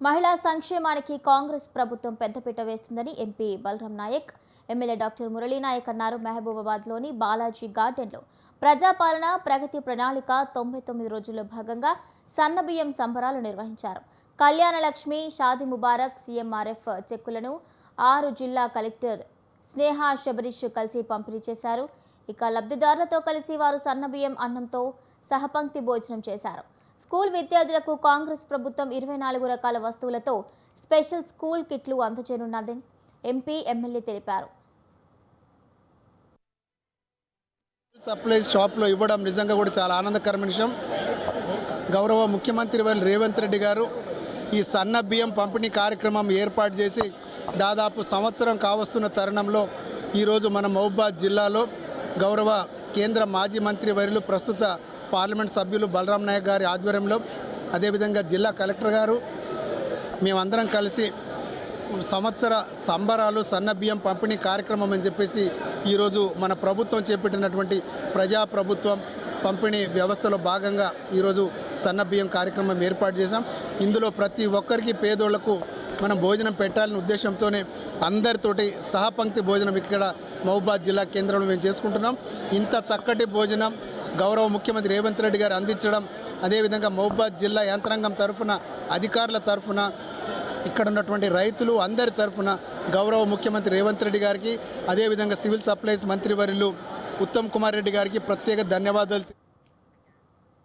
మహిళా సంక్షేమానికి కాంగ్రెస్ ప్రభుత్వం పెద్దపీట వేస్తుందని MP Balaram Naik, MLA doctor Murali Naik అన్నారు. మహబూబాబాద్లోని బాలాజీ గార్డెన్లో ప్రజాపాలన ప్రగతి ప్రణాళిక 99 రోజుల్లో భాగంగా సన్నబియ్యం సంబరాలు నిర్వహించారు. కళ్యాణ లక్ష్మి, షాదీ ముబారక్, సీఎంఆర్ఎఫ్ చెక్కులను 6 జిల్లా కలెక్టర్ స్నేహ శబరీష్ కలిసి పంపిణీ చేశారు. ఇక లబ్ధిదారులతో కలిసి వారు సన్నబియ్యం అన్నంతో సహపంక్తి భోజనం చేశారు. స్కూల్ విద్యార్థులకు కాంగ్రెస్ ప్రభుత్వం 24 రకాల వస్తువులతో స్పెషల్ స్కూల్ కిట్లు అందజేయనున్నదని ఎంపీ, ఎమ్మెల్యే తెలిపారు. సప్లైస్ షాప్లో ఇవ్వడం నిజంగా కూడా చాలా ఆనందకరమైన విషయం. గౌరవ ముఖ్యమంత్రి వర్యులు రేవంత్ రెడ్డి గారు ఈ సన్న బియ్యం పంపిణీ కార్యక్రమం ఏర్పాటు చేసి దాదాపు సంవత్సరం కావస్తున్న తరుణంలో ఈరోజు మన మహబూబాబాద్ జిల్లాలో గౌరవ కేంద్ర మాజీ మంత్రి వర్యులు ప్రస్తుత పార్లమెంట్ సభ్యులు బలరాం నాయక్ గారి ఆధ్వర్యంలో, అదేవిధంగా జిల్లా కలెక్టర్ గారు మేమందరం కలిసి సంవత్సర సంబరాలు సన్న బియ్యం పంపిణీ కార్యక్రమం అని చెప్పేసి ఈరోజు మన ప్రభుత్వం చేపట్టినటువంటి ప్రజాప్రభుత్వం పంపిణీ వ్యవస్థలో భాగంగా ఈరోజు సన్న బియ్యం కార్యక్రమం ఏర్పాటు చేశాం. ఇందులో ప్రతి ఒక్కరికి పేదోళ్లకు మనం భోజనం పెట్టాలనే ఉద్దేశంతోనే అందరితోటి సహపంక్తి భోజనం ఇక్కడ మహబూబాబాద్ జిల్లా కేంద్రంలో మేము చేసుకుంటున్నాం. ఇంత చక్కటి భోజనం గౌరవ ముఖ్యమంత్రి రేవంత్ రెడ్డి గారు అందించడం, అదేవిధంగా మహబూబాబాద్ జిల్లా యంత్రాంగం తరఫున, అధికారుల తరఫున, ఇక్కడ ఉన్నటువంటి రైతులు అందరి తరఫున గౌరవ ముఖ్యమంత్రి రేవంత్ రెడ్డి గారికి, అదేవిధంగా సివిల్ సప్లైస్ మంత్రివర్యులు ఉత్తమ్ కుమార్ రెడ్డి గారికి ప్రత్యేక ధన్యవాదాలు.